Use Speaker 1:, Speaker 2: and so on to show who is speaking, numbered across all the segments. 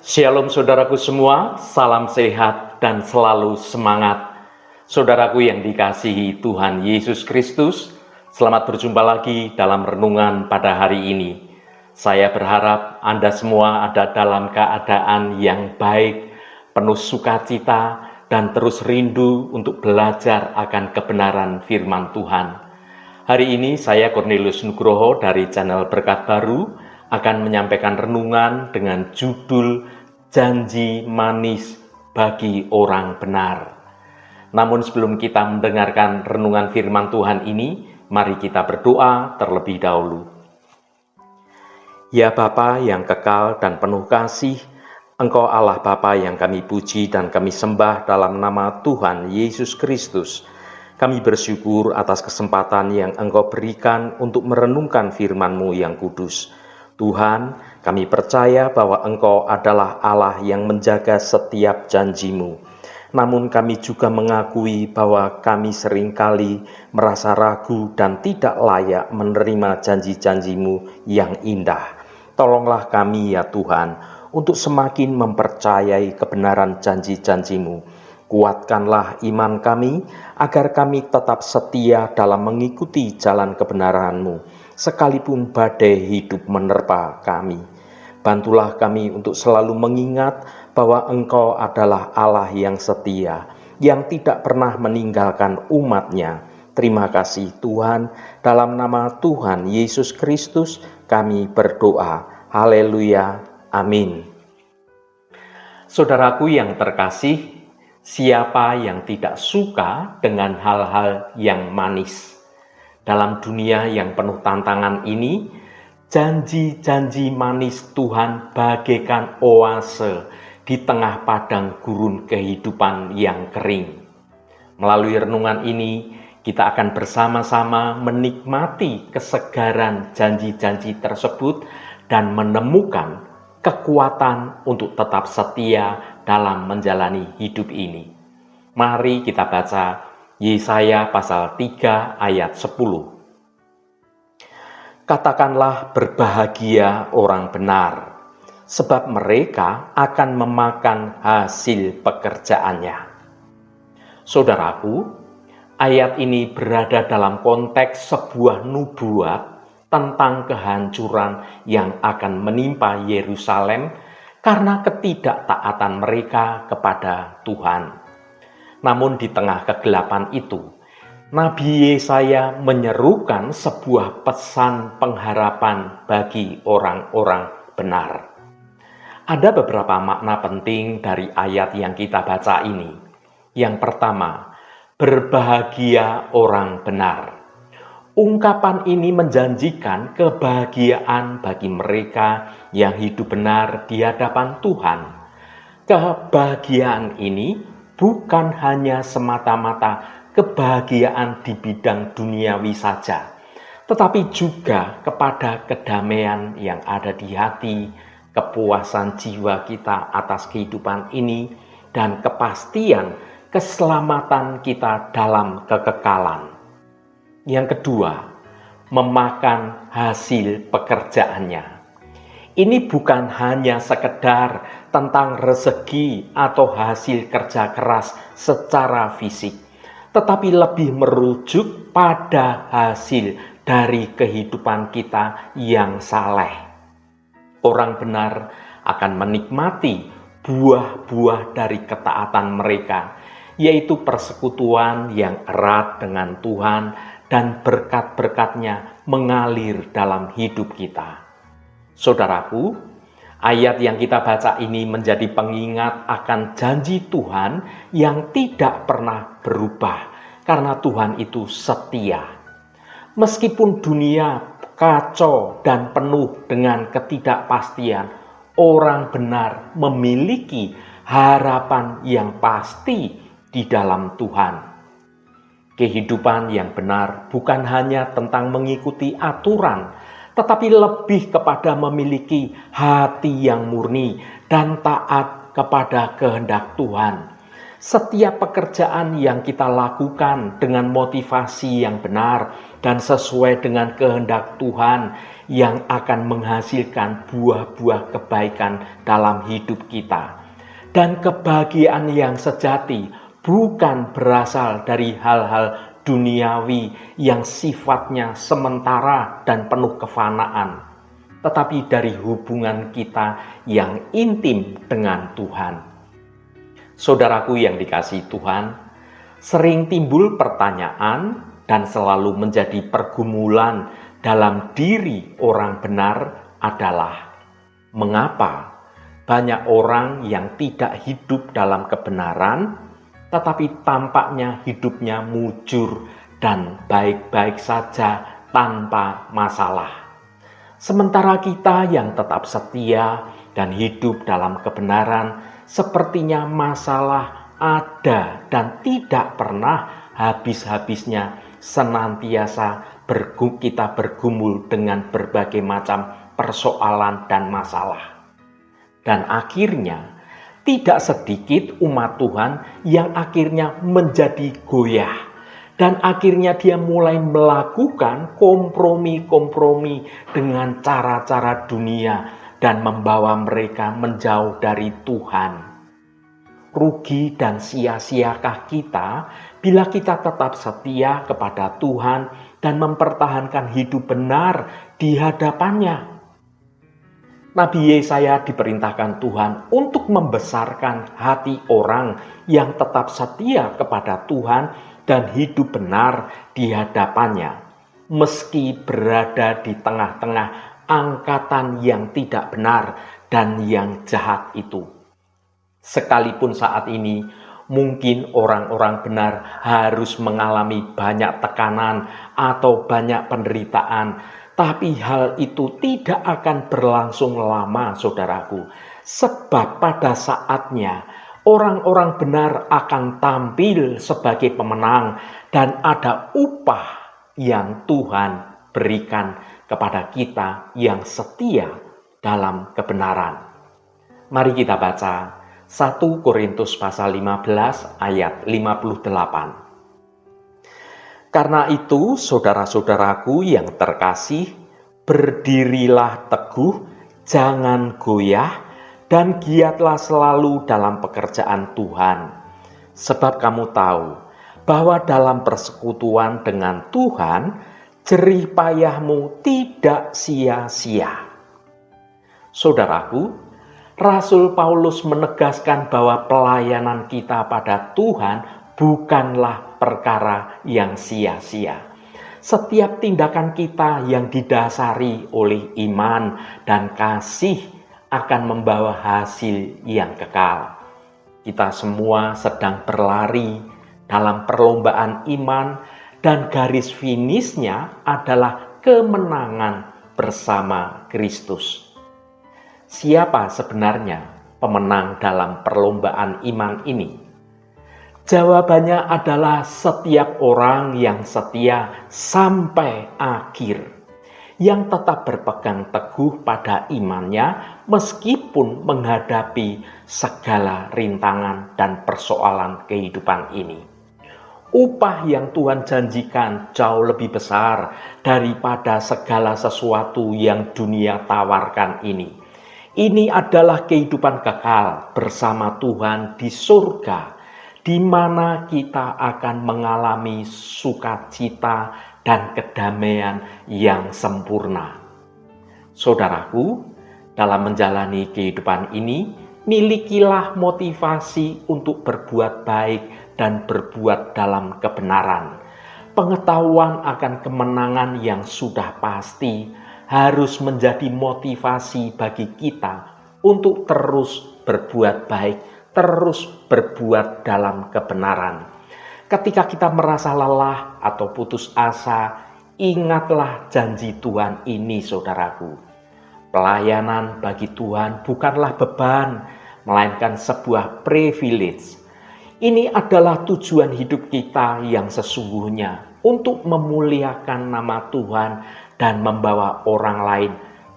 Speaker 1: Shalom saudaraku semua, salam sehat dan selalu semangat. Saudaraku yang dikasihi Tuhan Yesus Kristus, selamat berjumpa lagi dalam renungan pada hari ini. Saya berharap Anda semua ada dalam keadaan yang baik, penuh sukacita, dan terus rindu untuk belajar akan kebenaran firman Tuhan. Hari ini saya Cornelius Nugroho dari channel Berkat Baru akan menyampaikan renungan dengan judul Janji Manis Bagi Orang Benar. Namun sebelum kita mendengarkan renungan firman Tuhan ini, mari kita berdoa terlebih dahulu. Ya Bapa yang kekal dan penuh kasih, Engkau Allah Bapa yang kami puji dan kami sembah dalam nama Tuhan Yesus Kristus. Kami bersyukur atas kesempatan yang Engkau berikan untuk merenungkan firman-Mu yang kudus. Tuhan, kami percaya bahwa Engkau adalah Allah yang menjaga setiap janji-Mu. Namun kami juga mengakui bahwa kami seringkali merasa ragu dan tidak layak menerima janji-janji-Mu yang indah. Tolonglah kami ya Tuhan, untuk semakin mempercayai kebenaran janji-janji-Mu. Kuatkanlah iman kami, agar kami tetap setia dalam mengikuti jalan kebenaran-Mu. Sekalipun badai hidup menerpa kami, bantulah kami untuk selalu mengingat bahwa Engkau adalah Allah yang setia, yang tidak pernah meninggalkan umat-Nya. Terima kasih Tuhan, dalam nama Tuhan Yesus Kristus kami berdoa. Haleluya, amin. Saudaraku yang terkasih, siapa yang tidak suka dengan hal-hal yang manis? Dalam dunia yang penuh tantangan ini, janji-janji manis Tuhan bagaikan oase di tengah padang gurun kehidupan yang kering. Melalui renungan ini, kita akan bersama-sama menikmati kesegaran janji-janji tersebut dan menemukan kekuatan untuk tetap setia dalam menjalani hidup ini. Mari kita baca Yesaya pasal 3 ayat 10. Katakanlah berbahagia orang benar, sebab mereka akan memakan hasil pekerjaannya. Saudaraku, ayat ini berada dalam konteks sebuah nubuat tentang kehancuran yang akan menimpa Yerusalem karena ketidaktaatan mereka kepada Tuhan. Namun di tengah kegelapan itu, Nabi Yesaya menyerukan sebuah pesan pengharapan bagi orang-orang benar. Ada beberapa makna penting dari ayat yang kita baca ini. Yang pertama, berbahagia orang benar. Ungkapan ini menjanjikan kebahagiaan bagi mereka yang hidup benar di hadapan Tuhan. Kebahagiaan ini bukan hanya semata-mata kebahagiaan di bidang duniawi saja, tetapi juga kepada kedamaian yang ada di hati, kepuasan jiwa kita atas kehidupan ini, dan kepastian keselamatan kita dalam kekekalan. Yang kedua, memakan hasil pekerjaannya. Ini bukan hanya sekedar tentang rezeki atau hasil kerja keras secara fisik, tetapi lebih merujuk pada hasil dari kehidupan kita yang saleh. Orang benar akan menikmati buah-buah dari ketaatan mereka, yaitu persekutuan yang erat dengan Tuhan dan berkat-berkat-Nya mengalir dalam hidup kita. Saudaraku, ayat yang kita baca ini menjadi pengingat akan janji Tuhan yang tidak pernah berubah, karena Tuhan itu setia. Meskipun dunia kacau dan penuh dengan ketidakpastian, orang benar memiliki harapan yang pasti di dalam Tuhan. Kehidupan yang benar bukan hanya tentang mengikuti aturan, tetapi lebih kepada memiliki hati yang murni dan taat kepada kehendak Tuhan. Setiap pekerjaan yang kita lakukan dengan motivasi yang benar dan sesuai dengan kehendak Tuhan yang akan menghasilkan buah-buah kebaikan dalam hidup kita. Dan kebahagiaan yang sejati bukan berasal dari hal-hal duniawi yang sifatnya sementara dan penuh kefanaan, tetapi dari hubungan kita yang intim dengan Tuhan. Saudaraku yang dikasihi Tuhan, sering timbul pertanyaan dan selalu menjadi pergumulan dalam diri orang benar adalah mengapa banyak orang yang tidak hidup dalam kebenaran tetapi tampaknya hidupnya mujur dan baik-baik saja tanpa masalah. Sementara kita yang tetap setia dan hidup dalam kebenaran, sepertinya masalah ada dan tidak pernah habis-habisnya, senantiasa kita bergumul dengan berbagai macam persoalan dan masalah. Dan akhirnya tidak sedikit umat Tuhan yang akhirnya menjadi goyah. Dan akhirnya dia mulai melakukan kompromi-kompromi dengan cara-cara dunia dan membawa mereka menjauh dari Tuhan. Rugi dan sia-siakah kita bila kita tetap setia kepada Tuhan dan mempertahankan hidup benar di hadapannya? Nabi Yesaya diperintahkan Tuhan untuk membesarkan hati orang yang tetap setia kepada Tuhan dan hidup benar di hadapannya, meski berada di tengah-tengah angkatan yang tidak benar dan yang jahat itu. Sekalipun saat ini mungkin orang-orang benar harus mengalami banyak tekanan atau banyak penderitaan, tapi hal itu tidak akan berlangsung lama, saudaraku. Sebab pada saatnya orang-orang benar akan tampil sebagai pemenang dan ada upah yang Tuhan berikan kepada kita yang setia dalam kebenaran. Mari kita baca 1 Korintus pasal 15 ayat 58. Karena itu, saudara-saudaraku yang terkasih, berdirilah teguh, jangan goyah, dan giatlah selalu dalam pekerjaan Tuhan. Sebab kamu tahu bahwa dalam persekutuan dengan Tuhan, jerih payahmu tidak sia-sia. Saudaraku, Rasul Paulus menegaskan bahwa pelayanan kita pada Tuhan bukanlah perkara yang sia-sia. Setiap tindakan kita yang didasari oleh iman dan kasih akan membawa hasil yang kekal. Kita semua sedang berlari dalam perlombaan iman dan garis finishnya adalah kemenangan bersama Kristus. Siapa sebenarnya pemenang dalam perlombaan iman ini? Jawabannya adalah setiap orang yang setia sampai akhir, yang tetap berpegang teguh pada imannya meskipun menghadapi segala rintangan dan persoalan kehidupan ini. Upah yang Tuhan janjikan jauh lebih besar daripada segala sesuatu yang dunia tawarkan ini. Ini adalah kehidupan kekal bersama Tuhan di surga, di mana kita akan mengalami sukacita dan kedamaian yang sempurna. Saudaraku, dalam menjalani kehidupan ini, milikilah motivasi untuk berbuat baik dan berbuat dalam kebenaran. Pengetahuan akan kemenangan yang sudah pasti harus menjadi motivasi bagi kita untuk terus berbuat baik, terus berbuat dalam kebenaran. Ketika kita merasa lelah atau putus asa, ingatlah janji Tuhan ini, saudaraku. Pelayanan bagi Tuhan bukanlah beban, melainkan sebuah privilege. Ini adalah tujuan hidup kita yang sesungguhnya untuk memuliakan nama Tuhan dan membawa orang lain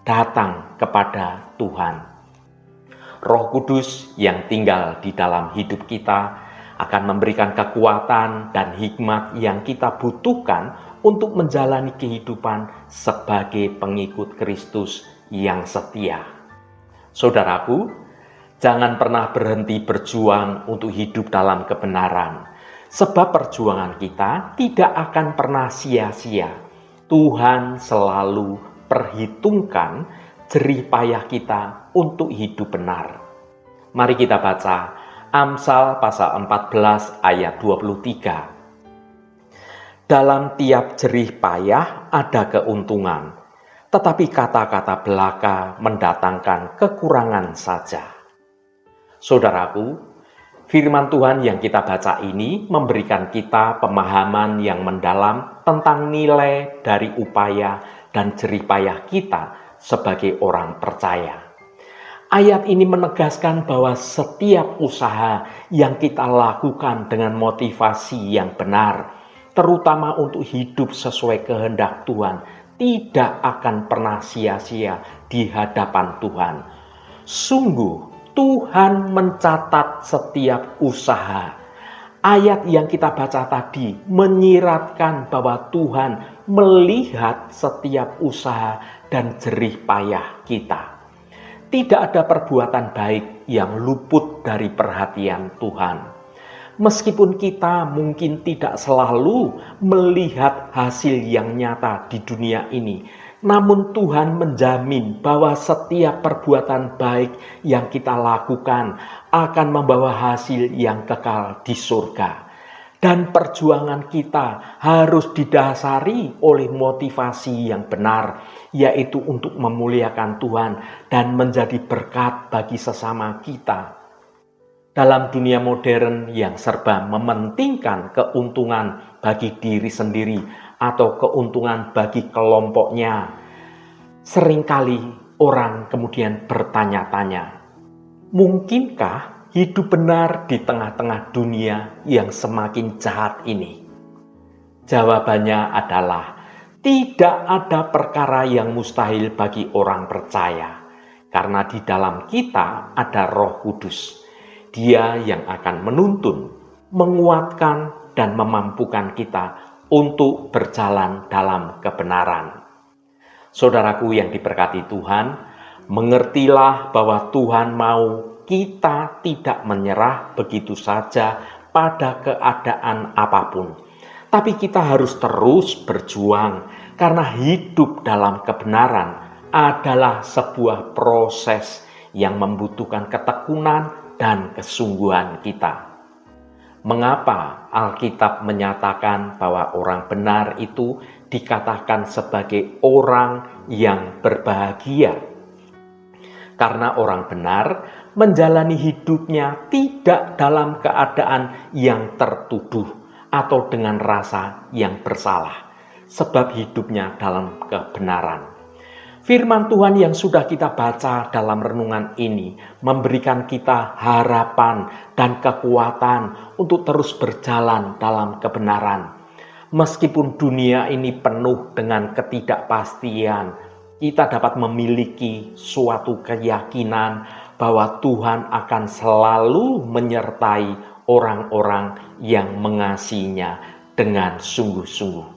Speaker 1: datang kepada Tuhan. Roh Kudus yang tinggal di dalam hidup kita akan memberikan kekuatan dan hikmat yang kita butuhkan untuk menjalani kehidupan sebagai pengikut Kristus yang setia. Saudaraku, jangan pernah berhenti berjuang untuk hidup dalam kebenaran, sebab perjuangan kita tidak akan pernah sia-sia. Tuhan selalu perhitungkan jerih payah kita untuk hidup benar. Mari kita baca Amsal pasal 14 ayat 23. Dalam tiap jerih payah ada keuntungan, tetapi kata-kata belaka mendatangkan kekurangan saja. Saudaraku, firman Tuhan yang kita baca ini memberikan kita pemahaman yang mendalam tentang nilai dari upaya dan jerih payah kita sebagai orang percaya. Ayat ini menegaskan bahwa setiap usaha yang kita lakukan dengan motivasi yang benar, terutama untuk hidup sesuai kehendak Tuhan, tidak akan pernah sia-sia di hadapan Tuhan. Sungguh, Tuhan mencatat setiap usaha. Ayat yang kita baca tadi menyiratkan bahwa Tuhan melihat setiap usaha dan jerih payah kita. Tidak ada perbuatan baik yang luput dari perhatian Tuhan. Meskipun kita mungkin tidak selalu melihat hasil yang nyata di dunia ini, namun Tuhan menjamin bahwa setiap perbuatan baik yang kita lakukan akan membawa hasil yang kekal di surga. Dan perjuangan kita harus didasari oleh motivasi yang benar, yaitu untuk memuliakan Tuhan dan menjadi berkat bagi sesama kita. Dalam dunia modern yang serba mementingkan keuntungan bagi diri sendiri atau keuntungan bagi kelompoknya, seringkali orang kemudian bertanya-tanya, mungkinkah hidup benar di tengah-tengah dunia yang semakin jahat ini? Jawabannya adalah, tidak ada perkara yang mustahil bagi orang percaya, karena di dalam kita ada Roh Kudus. Dia yang akan menuntun, menguatkan, dan memampukan kita untuk berjalan dalam kebenaran. Saudaraku yang diberkati Tuhan, mengertilah bahwa Tuhan mau kita tidak menyerah begitu saja pada keadaan apapun. Tapi kita harus terus berjuang, karena hidup dalam kebenaran adalah sebuah proses yang membutuhkan ketekunan dan kesungguhan kita. Mengapa Alkitab menyatakan bahwa orang benar itu dikatakan sebagai orang yang berbahagia? Karena orang benar menjalani hidupnya tidak dalam keadaan yang tertuduh atau dengan rasa yang bersalah, sebab hidupnya dalam kebenaran. Firman Tuhan yang sudah kita baca dalam renungan ini memberikan kita harapan dan kekuatan untuk terus berjalan dalam kebenaran. Meskipun dunia ini penuh dengan ketidakpastian, kita dapat memiliki suatu keyakinan bahwa Tuhan akan selalu menyertai orang-orang yang mengasihinya dengan sungguh-sungguh.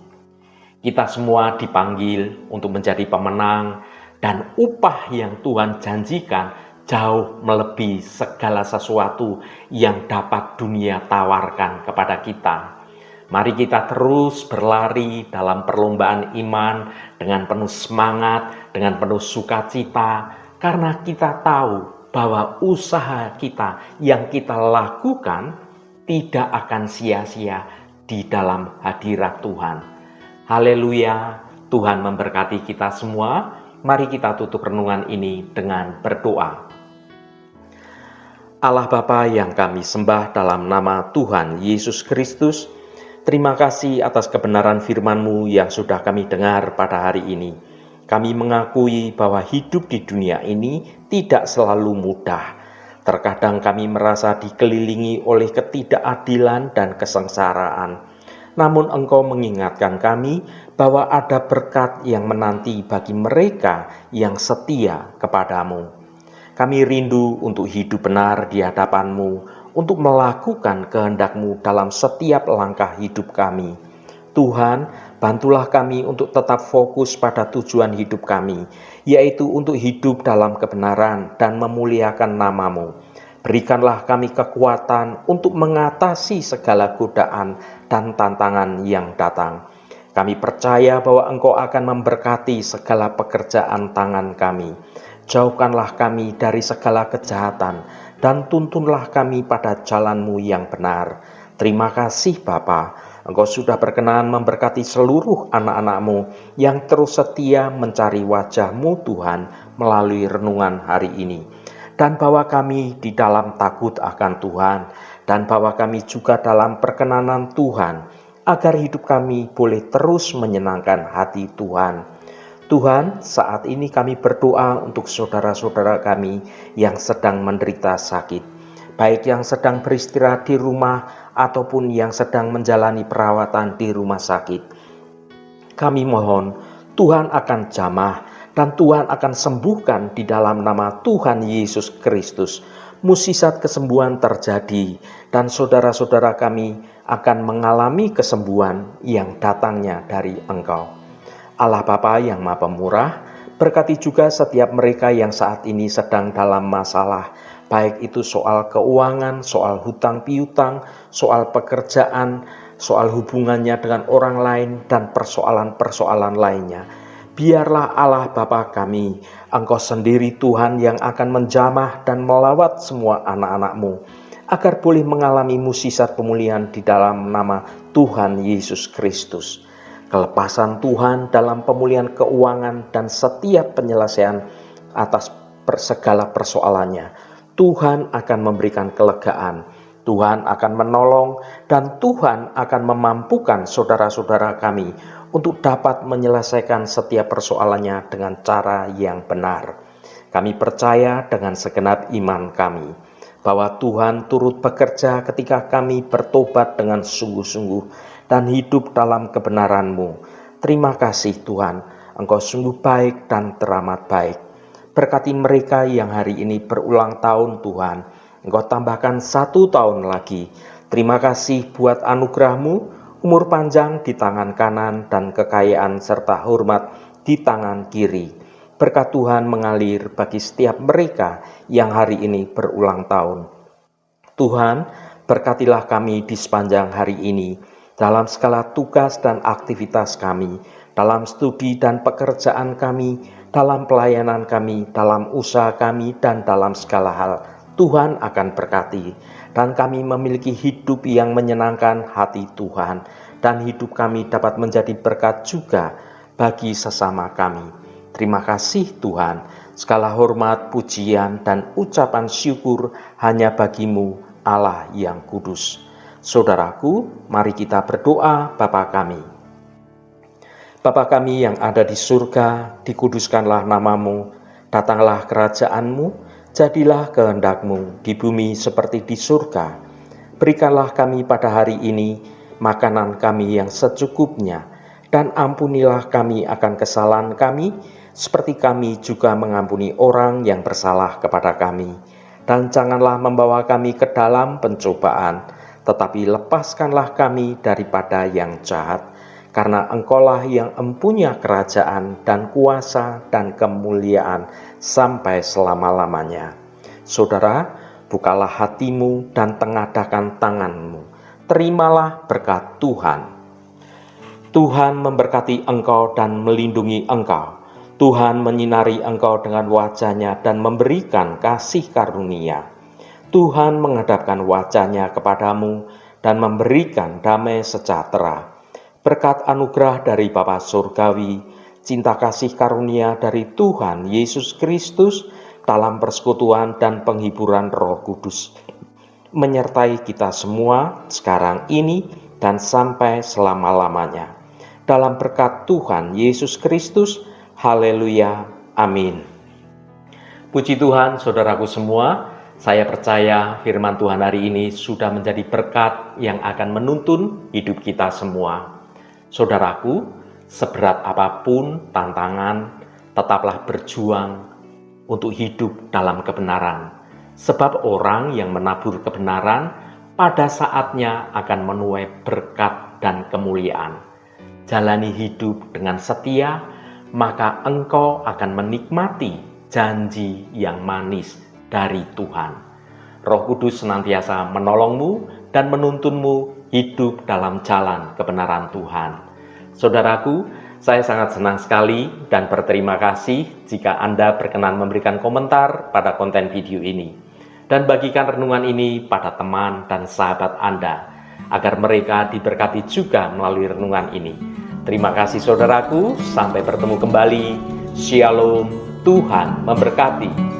Speaker 1: Kita semua dipanggil untuk menjadi pemenang, dan upah yang Tuhan janjikan jauh melebihi segala sesuatu yang dapat dunia tawarkan kepada kita. Mari kita terus berlari dalam perlombaan iman dengan penuh semangat, dengan penuh sukacita, karena kita tahu bahwa usaha kita yang kita lakukan tidak akan sia-sia di dalam hadirat Tuhan. Haleluya, Tuhan memberkati kita semua. Mari kita tutup renungan ini dengan berdoa. Allah Bapa yang kami sembah dalam nama Tuhan Yesus Kristus, terima kasih atas kebenaran firman-Mu yang sudah kami dengar pada hari ini. Kami mengakui bahwa hidup di dunia ini tidak selalu mudah. Terkadang kami merasa dikelilingi oleh ketidakadilan dan kesengsaraan. Namun Engkau mengingatkan kami bahwa ada berkat yang menanti bagi mereka yang setia kepadamu. Kami rindu untuk hidup benar di hadapan-Mu, untuk melakukan kehendak-Mu dalam setiap langkah hidup kami. Tuhan, bantulah kami untuk tetap fokus pada tujuan hidup kami, yaitu untuk hidup dalam kebenaran dan memuliakan nama-Mu. Berikanlah kami kekuatan untuk mengatasi segala godaan dan tantangan yang datang. Kami percaya bahwa Engkau akan memberkati segala pekerjaan tangan kami. Jauhkanlah kami dari segala kejahatan dan tuntunlah kami pada jalan-Mu yang benar. Terima kasih Bapa, Engkau sudah berkenan memberkati seluruh anak-anak-Mu yang terus setia mencari wajah-Mu Tuhan melalui renungan hari ini. Dan bawa kami di dalam takut akan Tuhan, dan bawa kami juga dalam perkenanan Tuhan, agar hidup kami boleh terus menyenangkan hati Tuhan. Tuhan, saat ini kami berdoa untuk saudara-saudara kami yang sedang menderita sakit, baik yang sedang beristirahat di rumah ataupun yang sedang menjalani perawatan di rumah sakit. Kami mohon Tuhan akan jamah dan Tuhan akan sembuhkan di dalam nama Tuhan Yesus Kristus. Mukjizat kesembuhan terjadi dan saudara-saudara kami akan mengalami kesembuhan yang datangnya dari Engkau. Allah Bapa yang Maha Pemurah, berkati juga setiap mereka yang saat ini sedang dalam masalah, baik itu soal keuangan, soal hutang piutang, soal pekerjaan, soal hubungannya dengan orang lain, dan persoalan-persoalan lainnya. Biarlah Allah Bapa kami, Engkau sendiri Tuhan yang akan menjamah dan melawat semua anak-anak-Mu, agar boleh mengalami mukjizat pemulihan di dalam nama Tuhan Yesus Kristus. Kelepasan Tuhan dalam pemulihan keuangan dan setiap penyelesaian atas segala persoalannya. Tuhan akan memberikan kelegaan, Tuhan akan menolong, dan Tuhan akan memampukan saudara-saudara kami untuk dapat menyelesaikan setiap persoalannya dengan cara yang benar. Kami percaya dengan segenap iman kami bahwa Tuhan turut bekerja ketika kami bertobat dengan sungguh-sungguh dan hidup dalam kebenaran-Mu. Terima kasih Tuhan, Engkau sungguh baik dan teramat baik. Berkati mereka yang hari ini berulang tahun Tuhan, Engkau tambahkan 1 tahun lagi. Terima kasih buat anugerah-Mu, umur panjang di tangan kanan dan kekayaan serta hormat di tangan kiri. Berkat Tuhan mengalir bagi setiap mereka yang hari ini berulang tahun. Tuhan, berkatilah kami di sepanjang hari ini, dalam segala tugas dan aktivitas kami, dalam studi dan pekerjaan kami, dalam pelayanan kami, dalam usaha kami, dan dalam segala hal. Tuhan akan berkati, dan kami memiliki hidup yang menyenangkan hati Tuhan, dan hidup kami dapat menjadi berkat juga bagi sesama kami. Terima kasih Tuhan, segala hormat, pujian, dan ucapan syukur hanya bagi-Mu, Allah yang kudus. Saudaraku, mari kita berdoa Bapa kami. Bapa kami yang ada di surga, dikuduskanlah nama-Mu, datanglah kerajaan-Mu, jadilah kehendak-Mu di bumi seperti di surga. Berikanlah kami pada hari ini makanan kami yang secukupnya, dan ampunilah kami akan kesalahan kami, seperti kami juga mengampuni orang yang bersalah kepada kami. Dan janganlah membawa kami ke dalam pencobaan, tetapi lepaskanlah kami daripada yang jahat, karena Engkaulah yang empunya kerajaan dan kuasa dan kemuliaan sampai selama-lamanya. Saudara, bukalah hatimu dan tengadahkan tanganmu. Terimalah berkat Tuhan. Tuhan memberkati engkau dan melindungi engkau. Tuhan menyinari engkau dengan wajah-Nya dan memberikan kasih karunia. Tuhan menghadapkan wajah-Nya kepadamu dan memberikan damai sejahtera. Berkat anugerah dari Bapa Surgawi, cinta kasih karunia dari Tuhan Yesus Kristus dalam persekutuan dan penghiburan Roh Kudus menyertai kita semua sekarang ini dan sampai selama-lamanya. Dalam berkat Tuhan Yesus Kristus, haleluya, amin. Puji Tuhan, saudaraku semua, saya percaya firman Tuhan hari ini sudah menjadi berkat yang akan menuntun hidup kita semua. Saudaraku, seberat apapun tantangan, tetaplah berjuang untuk hidup dalam kebenaran. Sebab orang yang menabur kebenaran pada saatnya akan menuai berkat dan kemuliaan. Jalani hidup dengan setia, maka engkau akan menikmati janji yang manis dari Tuhan. Roh Kudus senantiasa menolongmu dan menuntunmu hidup dalam jalan kebenaran Tuhan. Saudaraku, saya sangat senang sekali dan berterima kasih jika Anda berkenan memberikan komentar pada konten video ini. Dan bagikan renungan ini pada teman dan sahabat Anda, agar mereka diberkati juga melalui renungan ini. Terima kasih saudaraku, sampai bertemu kembali. Shalom, Tuhan memberkati.